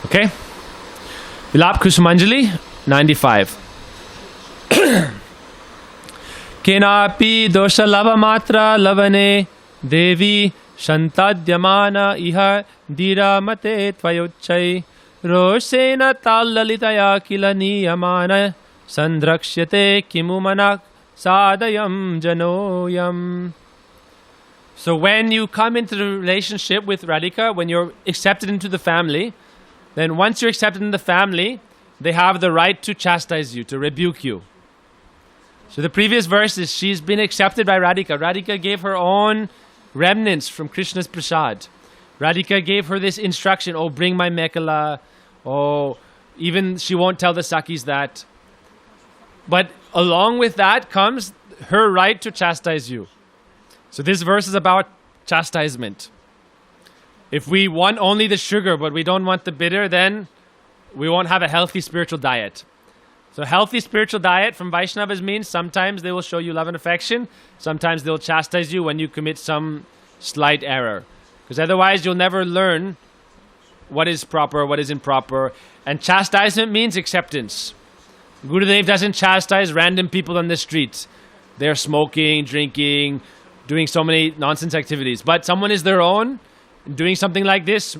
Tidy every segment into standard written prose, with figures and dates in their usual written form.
Okay? Vilapa Kusumanjali 95. Kenapi dosha lava matra lavane devi shantadyamana iha dira mate tvayochai roshena tallalitaya kila niyamana sandrakshate kimumanak sadayam janoyam. So when you come into the relationship with Radhika, when you're accepted into the family, then once you're accepted in the family, they have the right to chastise you, to rebuke you. So the previous verse is she's been accepted by Radhika. Radhika gave her own remnants from Krishna's prasad. Radhika gave her this instruction, oh, bring my mekhala. Oh, even she won't tell the Sakis that. But along with that comes her right to chastise you. So this verse is about chastisement. If we want only the sugar, but we don't want the bitter, then we won't have a healthy spiritual diet. So healthy spiritual diet from Vaishnavas means sometimes they will show you love and affection. Sometimes they'll chastise you when you commit some slight error. Because otherwise you'll never learn what is proper, what is improper. And chastisement means acceptance. Gurudev doesn't chastise random people on the streets. They're smoking, drinking, doing so many nonsense activities. But someone is their own, doing something like this,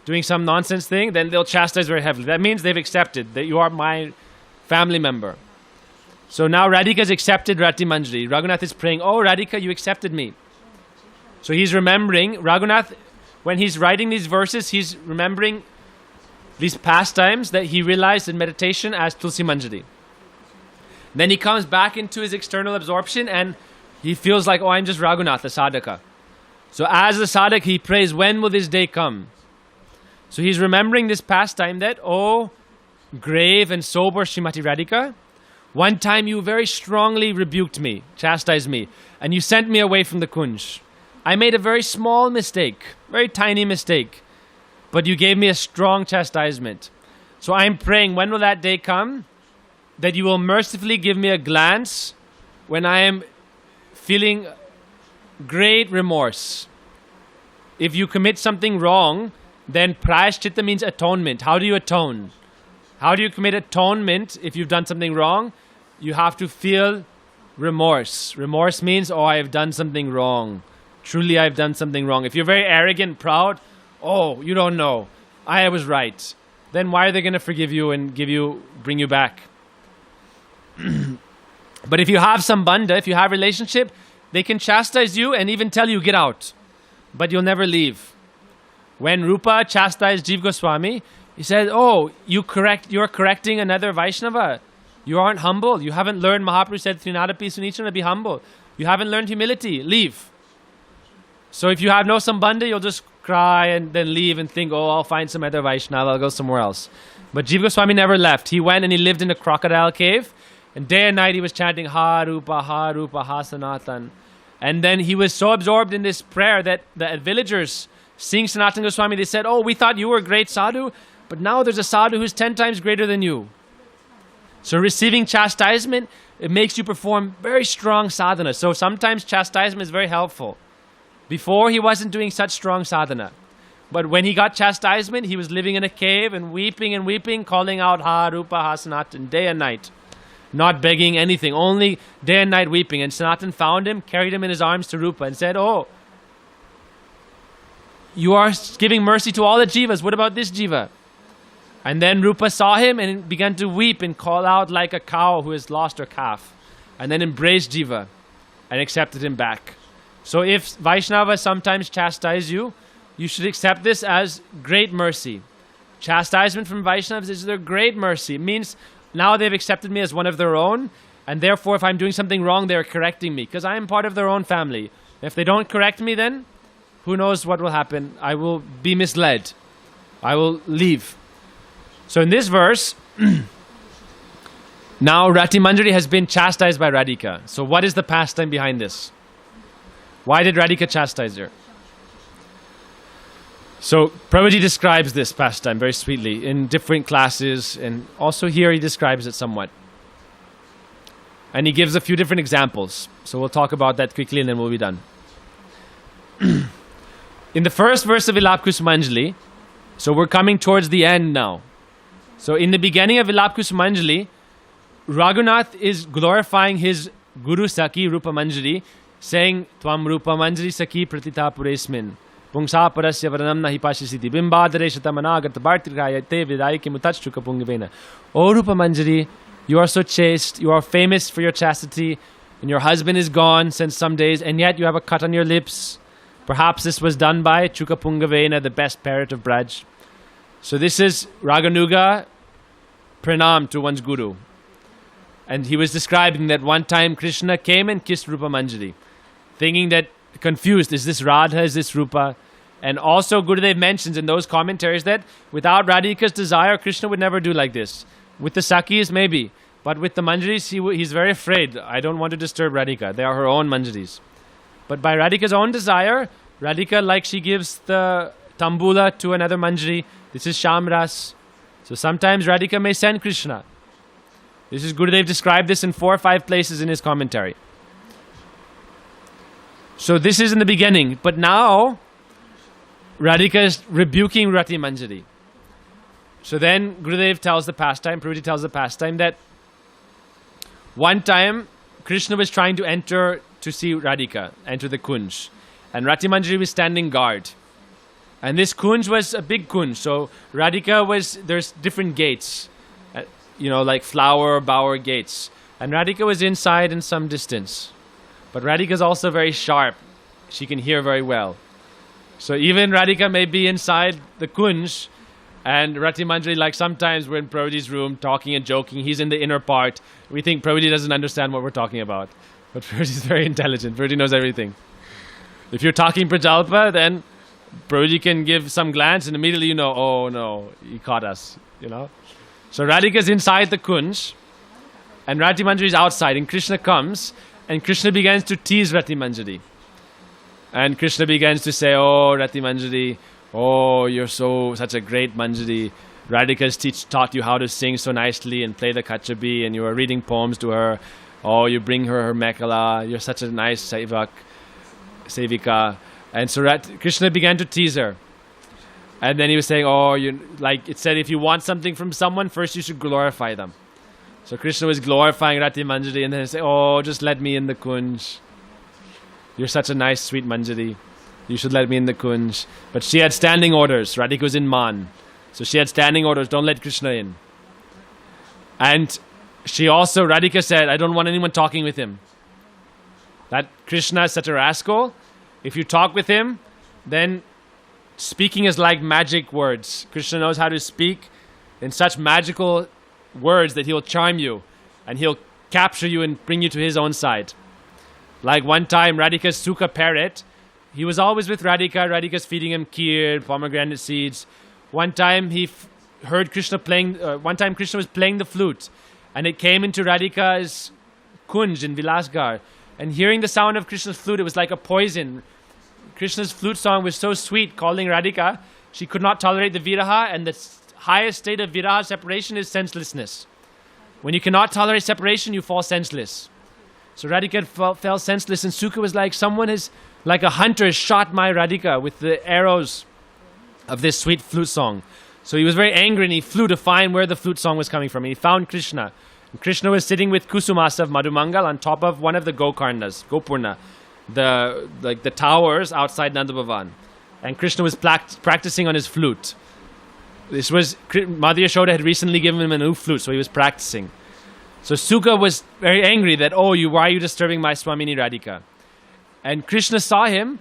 doing some nonsense thing, then they'll chastise very heavily. That means they've accepted that you are my family member. So now Radhika's accepted Rati Manjari. Raghunath is praying, oh Radhika, you accepted me. So he's remembering, Raghunath, when he's writing these verses, he's remembering these pastimes that he realized in meditation as Tulsi Manjari. Then he comes back into his external absorption and he feels like, oh, I'm just Raghunath, the sadhaka. So as the sadhak, he prays, when will this day come? So he's remembering this pastime that, oh, grave and sober Srimati Radhika, one time you very strongly rebuked me, chastised me, and you sent me away from the Kunj. I made a very small mistake, very tiny mistake, but you gave me a strong chastisement. So I'm praying, when will that day come? That you will mercifully give me a glance when I am feeling great remorse. If you commit something wrong, then prayashchitta means atonement. How do you atone? How do you commit atonement if you've done something wrong? You have to feel remorse. Remorse means, oh, I have done something wrong. Truly, I've done something wrong. If you're very arrogant, proud, oh, you don't know, I was right. Then why are they going to forgive you and bring you back? But if you have sambandha, if you have relationship, they can chastise you and even tell you, get out. But you'll never leave. When Rupa chastised Jiva Goswami, he said, oh, you're correcting another Vaishnava. You aren't humble. You haven't learned, Mahaprabhu said, Trinadapi Sunichana, be humble. You haven't learned humility. Leave. So if you have no sambandha, you'll just cry and then leave and think, oh, I'll find some other Vaishnava, I'll go somewhere else. But Jiva Goswami never left. He went and he lived in a crocodile cave. And day and night he was chanting, Ha Rupa, Ha Rupa, Ha Sanatan. And then he was so absorbed in this prayer that the villagers seeing Sanatana Goswami, they said, oh, we thought you were a great sadhu, but now there's a sadhu who's 10 times greater than you. So receiving chastisement, it makes you perform very strong sadhana. So sometimes chastisement is very helpful. Before, he wasn't doing such strong sadhana. But when he got chastisement, he was living in a cave and weeping, calling out Ha Rupa, Ha Sanatan, day and night. Not begging anything, only day and night weeping. And Sanatan found him, carried him in his arms to Rupa and said, oh, you are giving mercy to all the jivas. What about this jiva? And then Rupa saw him and began to weep and call out like a cow who has lost her calf. And then embraced jiva and accepted him back. So if Vaishnavas sometimes chastise you, you should accept this as great mercy. Chastisement from Vaishnavas is their great mercy. It means now they've accepted me as one of their own, and therefore if I'm doing something wrong, they're correcting me, because I am part of their own family. If they don't correct me, then who knows what will happen? I will be misled. I will leave. So in this verse, now Rati Manjari has been chastised by Radhika. So what is the pastime behind this? Why did Radhika chastise her? So Prabhuji describes this pastime very sweetly in different classes, and also here he describes it somewhat. And he gives a few different examples. So we'll talk about that quickly and then we'll be done. In the first verse of Vilapa Kusumanjali, So we're coming towards the end now. So in the beginning of Vilapa Kusumanjali, Raghunath is glorifying his Guru Saki Rupa Manjari, saying Tvam Rupa Manjari Saki Pratita Puresmin Pungsa Parasya Varanam Nahi Pashisiti Bimbadare Shatamanagat Bhartirayate Vidayaki Mutachchuka Pungavena. O Rupa Manjari, you are so chaste, you are famous for your chastity, and your husband is gone since some days, and yet you have a cut on your lips. Perhaps this was done by Chuka Pungavena, the best parrot of Braj. So this is Raganuga pranam to one's guru. And he was describing that one time Krishna came and kissed Rupa Manjari, thinking that, confused, is this Radha, is this Rupa? And also Gurudev mentions in those commentaries that without Radhika's desire, Krishna would never do like this. With the Sakis, maybe. But with the Manjaris, he's very afraid. I don't want to disturb Radhika. They are her own Manjaris. But by Radhika's own desire, Radhika, like she gives the Tambula to another Manjari, this is Shamras. So sometimes Radhika may send Krishna. This is Gurudev described this in 4 or 5 places in his commentary. So this is in the beginning. But now, Radhika is rebuking Rati Manjari. So then Gurudev tells the pastime, Prabhuji tells the pastime that one time Krishna was trying to enter to see Radhika, enter the Kunj. And Rati Manjari was standing guard. And this Kunj was a big Kunj. So Radhika there's different gates. Like flower, bower gates. And Radhika was inside in some distance. But Radhika is also very sharp. She can hear very well. So even Radhika may be inside the Kunj, and Rati Manjari, like sometimes we're in Prabhuji's room talking and joking. He's in the inner part. We think Prabhuji doesn't understand what we're talking about. But Prabhuji is very intelligent. Prabhuji knows everything. If you're talking Prajalpa, then Prabhuji can give some glance and immediately you know, oh no, he caught us, So Radhika is inside the Kunj, and Rati Manjari is outside, and Krishna comes, and Krishna begins to tease Rati Manjari. And Krishna begins to say, oh, Rati Manjari, oh, you're such a great Manjari. Radhika has taught you how to sing so nicely and play the kachabi, and you are reading poems to her. Oh, you bring her mekhala. You're such a nice sevika. And so Krishna began to tease her. And then he was saying, it said, if you want something from someone, first you should glorify them. So Krishna was glorifying Rati Manjari, and then he said, oh, just let me in the Kunj. You're such a nice, sweet Manjari. You should let me in the Kunj. But she had standing orders. Radhika was in Man. So she had standing orders, don't let Krishna in. And Radhika said, I don't want anyone talking with him. That Krishna is such a rascal. If you talk with him, then speaking is like magic words. Krishna knows how to speak in such magical words that he'll charm you and he'll capture you and bring you to his own side. Like one time, Radhika's Sukha parrot, he was always with Radhika. Radhika's feeding him kheer, pomegranate seeds. One time he heard Krishna Krishna was playing the flute, and it came into Radhika's kunj in Vilasgar. And hearing the sound of Krishna's flute, it was like a poison. Krishna's flute song was so sweet, calling Radhika. She could not tolerate the viraha, and the highest state of viraha separation is senselessness. When you cannot tolerate separation, you fall senseless. So Radhika fell senseless, and Sukha was like a hunter shot my Radhika with the arrows of this sweet flute song. So he was very angry, and he flew to find where the flute song was coming from. And he found Krishna. And Krishna was sitting with Kusumasa of Madhumangal on top of one of the Gokarnas, Gopurna, the towers outside Nanda Bhavan. And Krishna was practicing on his flute. Madhya Yashoda had recently given him a new flute, so he was practicing. So Sukha was very angry that, why are you disturbing my Swamini Radhika? And Krishna saw him,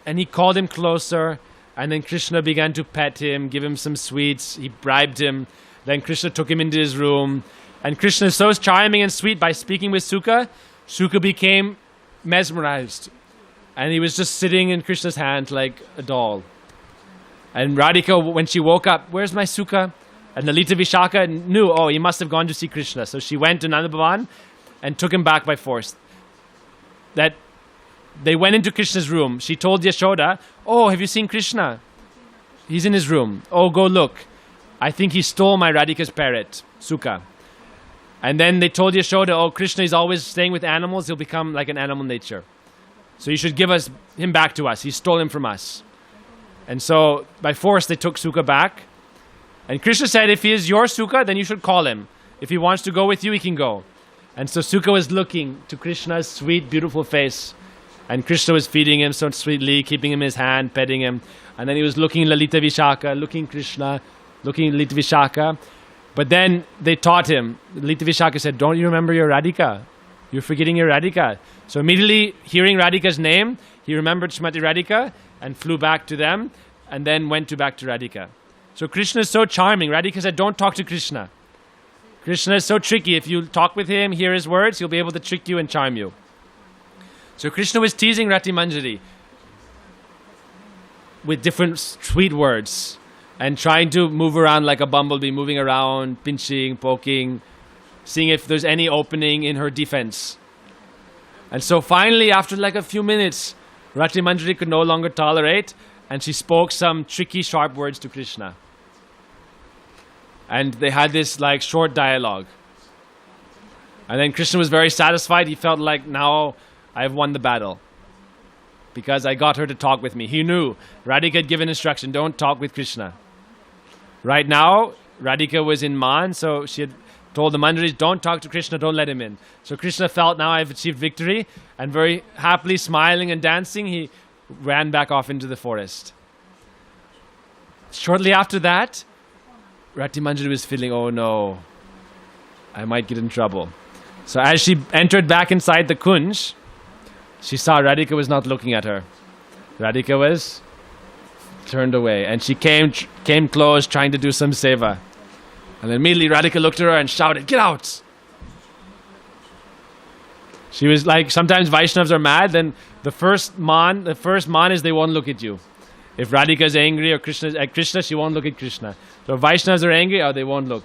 and he called him closer, and then Krishna began to pet him, give him some sweets, he bribed him. Then Krishna took him into his room. And Krishna is so charming and sweet by speaking with Sukha, Sukha became mesmerized. And he was just sitting in Krishna's hand like a doll. And Radhika, when she woke up, where's my Sukha? And Lalita Vishaka knew, he must have gone to see Krishna. So she went to Nanda Bhavan and took him back by force. That they went into Krishna's room. She told Yashoda, have you seen Krishna? He's in his room. Go look. I think he stole my Radhika's parrot, Sukha. And then they told Yashoda, Krishna is always staying with animals. He'll become like an animal nature. So you should give him back to us. He stole him from us. And so by force they took Sukha back. And Krishna said, if he is your Sukha, then you should call him. If he wants to go with you, he can go. And so Sukha was looking to Krishna's sweet, beautiful face. And Krishna was feeding him so sweetly, keeping him in his hand, petting him. And then he was looking Lalita Vishaka, looking Krishna, looking Lalita Vishaka. But then they taught him. Lalita Vishaka said, don't you remember your Radhika? You're forgetting your Radhika. So immediately hearing Radhika's name, he remembered Srimati Radhika and flew back to them and then went back to Radhika. So Krishna is so charming. Radhika said, don't talk to Krishna. Krishna is so tricky. If you talk with him, hear his words, he'll be able to trick you and charm you. So Krishna was teasing Rati Manjari with different sweet words and trying to move around like a bumblebee, moving around, pinching, poking, seeing if there's any opening in her defense. And so finally, after like a few minutes, Rati Manjari could no longer tolerate, and she spoke some tricky, sharp words to Krishna. And they had this like short dialogue. And then Krishna was very satisfied. He felt like, now I've won the battle, because I got her to talk with me. He knew Radhika had given instruction, don't talk with Krishna. Right now, Radhika was in Man, so she had told the Manjaris, don't talk to Krishna, don't let him in. So Krishna felt, now I've achieved victory, and very happily smiling and dancing, he ran back off into the forest. Shortly after that, Rati Manjari was feeling, oh no, I might get in trouble. So as she entered back inside the Kunj, she saw Radhika was not looking at her. Radhika was turned away, and she came close, trying to do some seva. And then immediately Radhika looked at her and shouted, get out! She was like, sometimes Vaishnavas are mad, then the first man is they won't look at you. If Radhika is angry or Krishna is at Krishna, she won't look at Krishna. So if Vaishnavas are angry, they won't look.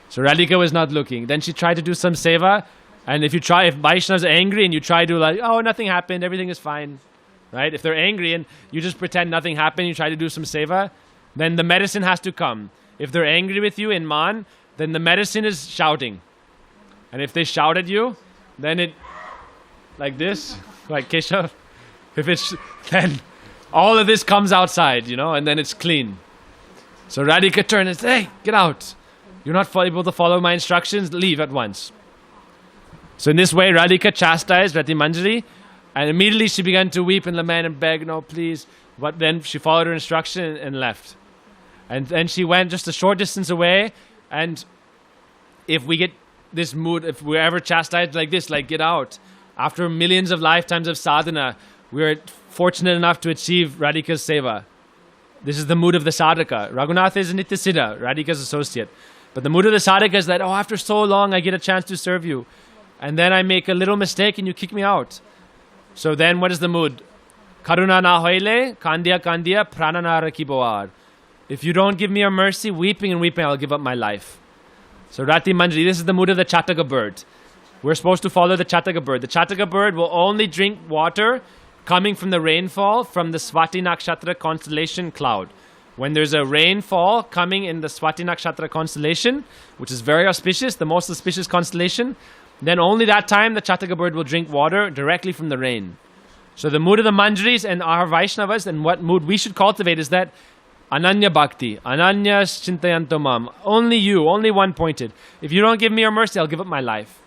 So Radhika was not looking. Then she tried to do some seva, and if Vaishnavas are angry and you try to like, oh, nothing happened, everything is fine, right? If they're angry and you just pretend nothing happened, you try to do some seva, then the medicine has to come. If they're angry with you in Man, then the medicine is shouting. And if they shout at you, then it, like this, like Keshav, then all of this comes outside, and then it's clean. So Radhika turned and said, hey, get out. You're not able to follow my instructions, leave at once. So in this way, Radhika chastised Rati Manjari, and immediately she began to weep and lament and beg, no, please. But then she followed her instruction and left. And then she went just a short distance away, and if we get this mood, if we're ever chastised like this, like get out, after millions of lifetimes of sadhana, we're fortunate enough to achieve Radhika's seva. This is the mood of the sadhaka. Raghunath is a Nityasiddha, Radhika's associate. But the mood of the sadhaka is that, after so long I get a chance to serve you. And then I make a little mistake and you kick me out. So then what is the mood? Karuna na hoile, kandia prana na rakiboar. If you don't give me your mercy, weeping and weeping, I'll give up my life. So Rati Manjari, this is the mood of the Chataka bird. We're supposed to follow the Chataka bird. The Chataka bird will only drink water coming from the rainfall from the Swati Nakshatra constellation cloud. When there's a rainfall coming in the Swati Nakshatra constellation, which is very auspicious, the most auspicious constellation, then only that time the Chataka bird will drink water directly from the rain. So the mood of the Manjaris and our Vaishnavas, and what mood we should cultivate, is that Ananya Bhakti, Ananya Chintayanto Mam, only you, only one pointed. If you don't give me your mercy, I'll give up my life.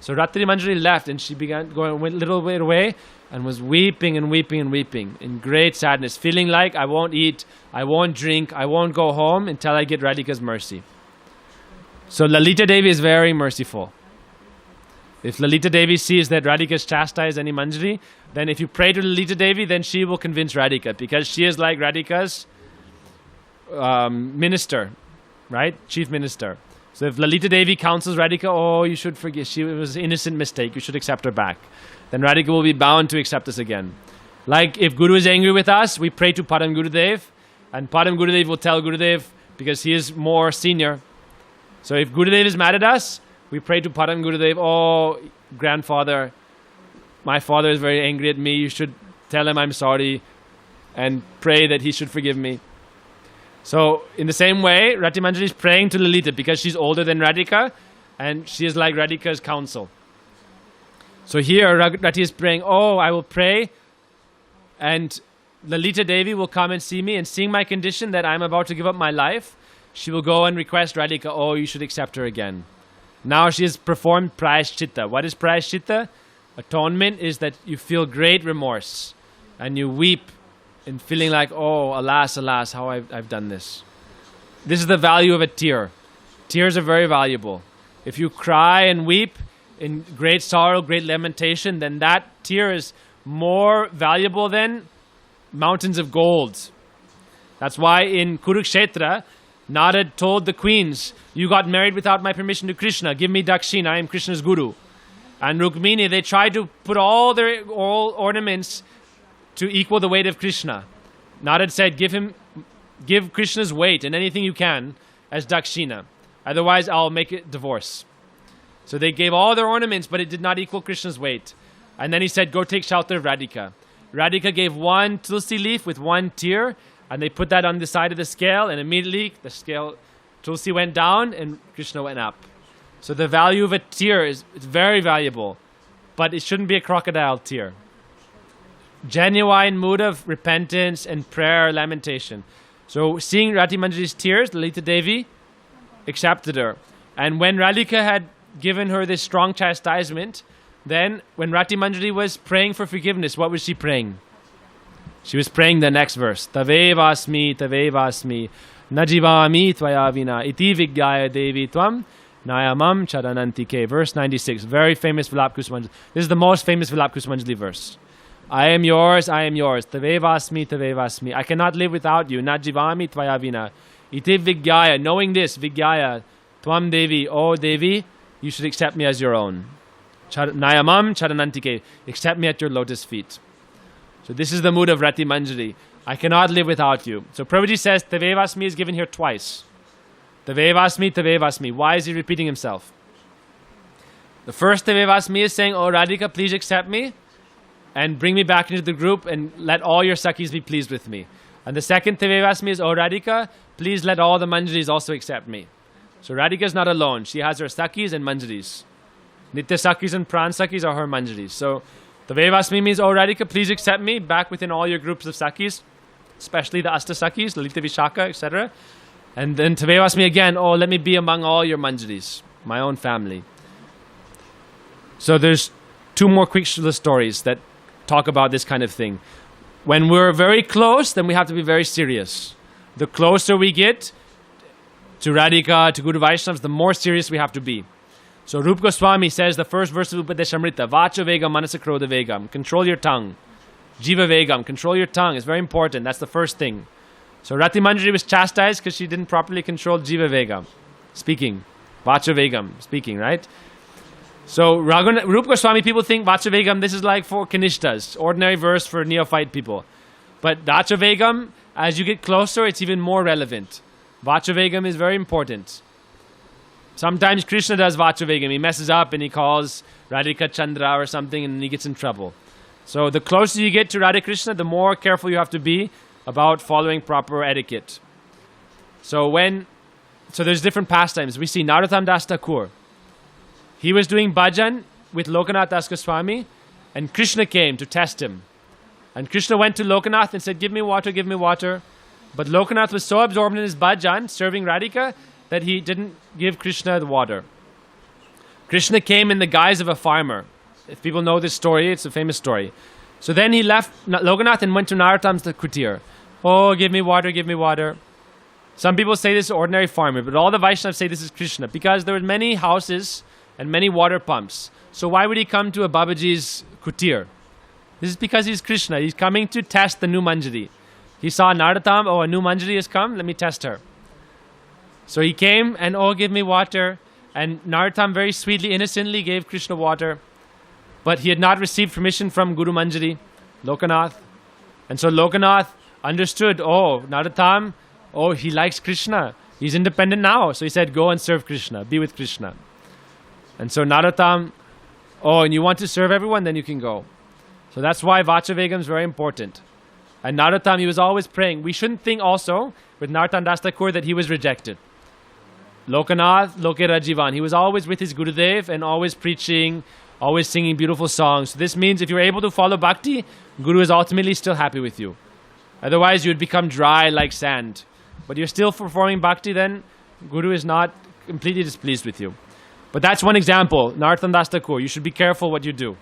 So Rati Manjari left, and she began going a little bit away and was weeping and weeping and weeping in great sadness, feeling like I won't eat, I won't drink, I won't go home until I get Radhika's mercy. So Lalita Devi is very merciful. If Lalita Devi sees that Radhika has chastised any Manjari, then if you pray to Lalita Devi, then she will convince Radhika, because she is like Radhika's minister, right? Chief minister. So if Lalita Devi counsels Radhika, you should forgive, it was an innocent mistake, you should accept her back, then Radhika will be bound to accept us again. Like if Guru is angry with us, we pray to Param Gurudev, and Param Gurudev will tell Gurudev, because he is more senior. So if Gurudev is mad at us, we pray to Param Gurudev, grandfather, my father is very angry at me, you should tell him I'm sorry and pray that he should forgive me. So in the same way, Rati Manjari is praying to Lalita because she's older than Radhika and she is like Radhika's counsel. So here Rati is praying, I will pray and Lalita Devi will come and see me, and seeing my condition that I'm about to give up my life, she will go and request Radhika, oh, you should accept her again. Now she has performed prayashchitta. What is prayashchitta? Atonement is that you feel great remorse and you weep and feeling like, oh, alas, alas, how I've done this. This is the value of a tear. Tears are very valuable. If you cry and weep in great sorrow, great lamentation, then that tear is more valuable than mountains of gold. That's why in Kurukshetra, Narad told the queens, you got married without my permission to Krishna. Give me dakshina, I am Krishna's guru. And Rukmini, they tried to put all their ornaments to equal the weight of Krishna. Narad said, give Krishna's weight and anything you can as dakshina. Otherwise, I'll make it divorce. So they gave all their ornaments, but it did not equal Krishna's weight. And then he said, go take shelter of Radhika. Radhika gave one tulsi leaf with one tear, and they put that on the side of the scale, and immediately the scale, tulsi went down and Krishna went up. So the value of a tear is very valuable, but it shouldn't be a crocodile tear. Genuine mood of repentance and prayer, lamentation. So seeing Rati Manjari's tears, Lalita Devi accepted her. And when Radhika had given her this strong chastisement, then when Rati Manjari was praying for forgiveness, what was she praying? She was praying the next verse. Tavevasmi, tavevasmi, najivami tvaya vina, iti vigyaya devi tvam, nayamam charanantike. Verse 96, very famous Vilapa Kusumanjali. This is the most famous Vilapa Kusumanjali verse. I am yours, tavevasmi, tavevasmi. I cannot live without you, najivami tvaya vina. Iti vigyaya, knowing this, vigyaya, tvam devi, oh Devi, you should accept me as your own. Nayamam charanantike, accept me at your lotus feet. So this is the mood of Rati Manjari. I cannot live without you. So Prabhuji says Tavevasmi is given here twice. Tavevasmi, Tavevasmi. Why is he repeating himself? The first Tavevasmi is saying, oh Radhika, please accept me and bring me back into the group and let all your Sakhis be pleased with me. And the second Tavevasmi is, oh Radhika, please let all the Manjaris also accept me. So Radhika is not alone. She has her Sakhis and Manjaris. Nitya Sakhis and Pran Sakhis are her Manjaris. So Tavevasmi means, oh Radhika, please accept me back within all your groups of Sakhis, especially the Asta Sakhis, Lalita Vishaka, etc. And then Tavevasmi again, oh, let me be among all your Manjaris, my own family. So there's two more quick stories that talk about this kind of thing. When we're very close, then we have to be very serious. The closer we get to Radhika, to Guru Vaishnavas, the more serious we have to be. So Rupa Goswami says the first verse of Upadeshamrita, Vacha Vegam, Manasa Krodha Vegam, control your tongue. Jiva Vegam, control your tongue. It's very important. That's the first thing. So Rati Manjari was chastised because she didn't properly control Jiva Vegam, speaking. Vacha Vegam, speaking, right? So Rupa Goswami, people think Vacha Vegam, this is like for Kanishtas, ordinary verse for neophyte people. But Vacha Vegam, as you get closer, it's even more relevant. Vacha Vegam is very important. Sometimes Krishna does Vacha Vegam. He messes up and he calls Radhika Chandra or something and he gets in trouble. So the closer you get to Radha Krishna, the more careful you have to be about following proper etiquette. So there's different pastimes. We see Narottam Das Thakur. He was doing bhajan with Lokanath Das Goswami and Krishna came to test him. And Krishna went to Lokanath and said, give me water, give me water. But Lokanath was so absorbed in his bhajan, serving Radhika, that he didn't give Krishna the water. Krishna came in the guise of a farmer. If people know this story, it's a famous story. So then he left Lokanath and went to Narottam's kutir. Oh, give me water, give me water. Some people say this is ordinary farmer, but all the Vaishnavas say this is Krishna because there were many houses and many water pumps. So why would he come to a Babaji's kutir? This is because he's Krishna. He's coming to test the new Manjari. He saw Narottam, oh, a new Manjari has come, let me test her. So he came and, oh, give me water. And Narottam very sweetly, innocently gave Krishna water. But he had not received permission from Guru Manjari, Lokanath. And so Lokanath understood, oh, Narottam, oh, he likes Krishna. He's independent now. So he said, go and serve Krishna, be with Krishna. And so Narottam, oh, and you want to serve everyone, then you can go. So that's why Vacha Vegam is very important. And Narottam, he was always praying. We shouldn't think also with Narottam Das Thakur that he was rejected. Lokanath, Loke Rajivan. He was always with his Gurudev and always preaching, always singing beautiful songs. So this means if you're able to follow bhakti, Guru is ultimately still happy with you. Otherwise, you would become dry like sand. But you're still performing bhakti, then Guru is not completely displeased with you. But that's one example. Narottam Das Thakur, you should be careful what you do.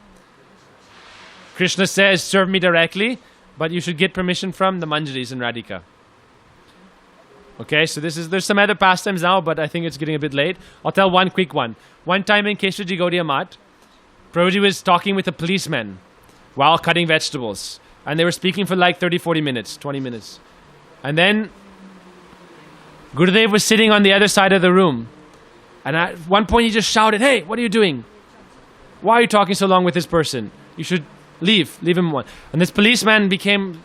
Krishna says, serve me directly, but you should get permission from the Manjaris and Radhika. Okay, so there's some other pastimes now, but I think it's getting a bit late. I'll tell one quick one. One time in Keshaji Gaudiya Math, Prabhuji was talking with a policeman while cutting vegetables. And they were speaking for like 30, 40 minutes, 20 minutes. And then Gurudev was sitting on the other side of the room. And at one point he just shouted, hey, what are you doing? Why are you talking so long with this person? You should leave him alone. And this policeman became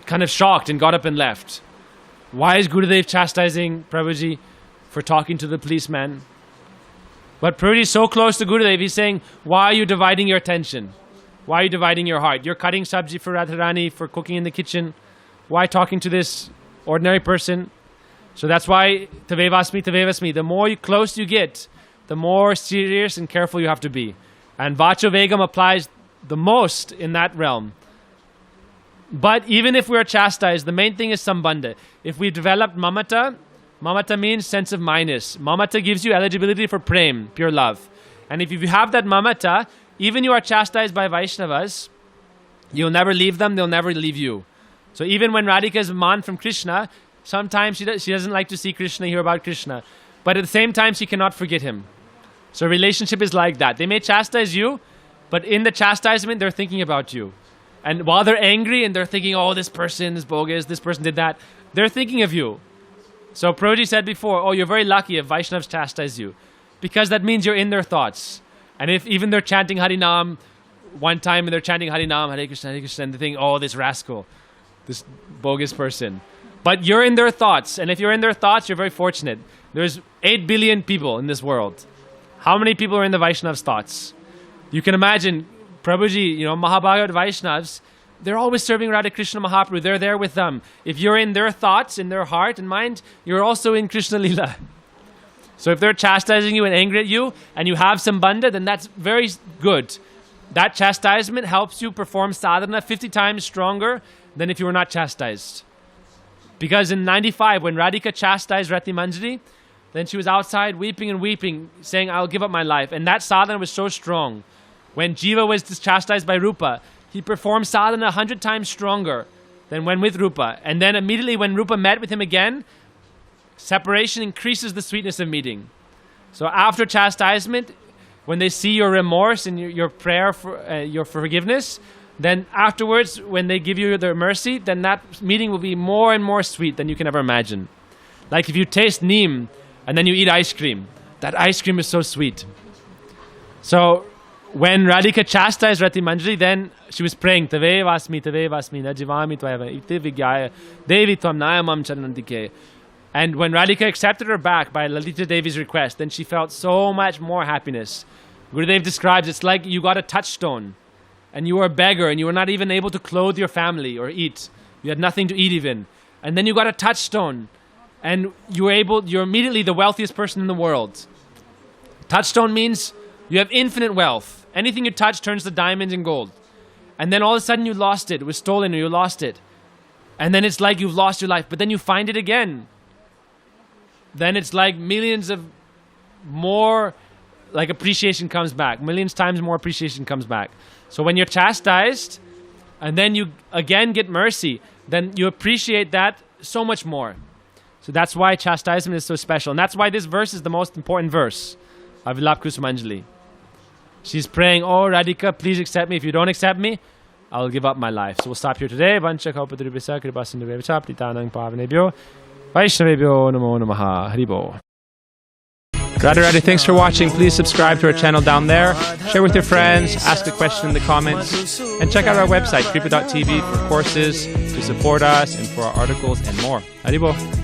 kind of shocked and got up and left. Why is Gurudev chastising Prabhuji for talking to the policeman? But Prabhuji is so close to Gurudev, he's saying, why are you dividing your attention? Why are you dividing your heart? You're cutting sabji for Radharani, for cooking in the kitchen. Why talking to this ordinary person? So that's why Tavevasmi, Tavevasmi. The more close you get, the more serious and careful you have to be. And Vacho Vegam applies the most in that realm. But even if we're chastised, the main thing is sambandha. If we've developed mamata, mamata means sense of minus. Mamata gives you eligibility for prem, pure love. And if you have that mamata, even you are chastised by Vaishnavas, you'll never leave them, they'll never leave you. So even when Radhika is man from Krishna, sometimes she doesn't like to see Krishna, hear about Krishna. But at the same time, she cannot forget him. So relationship is like that. They may chastise you, but in the chastisement, they're thinking about you. And while they're angry and they're thinking, oh, this person is bogus, this person did that, they're thinking of you. So Prabhuji said before, oh, you're very lucky if Vaishnavas chastise you. Because that means you're in their thoughts. And if even they're chanting Harinam one time and they're chanting Harinam, Hare Krishna, and they think, oh, this rascal, this bogus person. But you're in their thoughts. And if you're in their thoughts, you're very fortunate. There's 8 billion people in this world. How many people are in the Vaishnav's thoughts? You can imagine, Prabhuji, Mahabhagat Vaishnavas, they're always serving Radha Krishna Mahaprabhu. They're there with them. If you're in their thoughts, in their heart and mind, you're also in Krishna Lila. So if they're chastising you and angry at you, and you have sambandha, then that's very good. That chastisement helps you perform sadhana 50 times stronger than if you were not chastised. Because in 95, when Radhika chastised Rati Manjari, then she was outside weeping and weeping, saying, I'll give up my life. And that sadhana was so strong. When Jiva was chastised by Rupa, he performed sadhana 100 times stronger than when with Rupa. And then immediately when Rupa met with him again, separation increases the sweetness of meeting. So after chastisement, when they see your remorse and your prayer for your forgiveness, then afterwards, when they give you their mercy, then that meeting will be more and more sweet than you can ever imagine. Like if you taste neem and then you eat ice cream, that ice cream is so sweet. So when Radhika chastised Rati Manjari, then she was praying, Tavevasmi, na jivami tvaya iti vigyaya, Devi tvam nayamam charanantike. And when Radhika accepted her back by Lalita Devi's request, then she felt so much more happiness. Gurudev describes it's like you got a touchstone and you were a beggar and you were not even able to clothe your family or eat. You had nothing to eat even. And then you got a touchstone and you're immediately the wealthiest person in the world. Touchstone means you have infinite wealth. Anything you touch turns to diamonds and gold. And then all of a sudden you lost it. It was stolen or you lost it. And then it's like you've lost your life. But then you find it again. Then it's like millions of more, like appreciation comes back. Millions times more appreciation comes back. So when you're chastised and then you again get mercy, then you appreciate that so much more. So that's why chastisement is so special. And that's why this verse is the most important verse of Vilapa Kusumanjali. She's praying, oh Radhika, please accept me. If you don't accept me, I'll give up my life. So we'll stop here today. Vanchakalpadrubhya kripasindhubhya pritanang pavanebhyo Vaishnavebhyo namo namaha. Haribo. Radha, thanks for watching. Please subscribe to our channel down there. Share with your friends. Ask a question in the comments. And check out our website, kripa.tv, for courses, to support us, and for our articles and more. Haribo.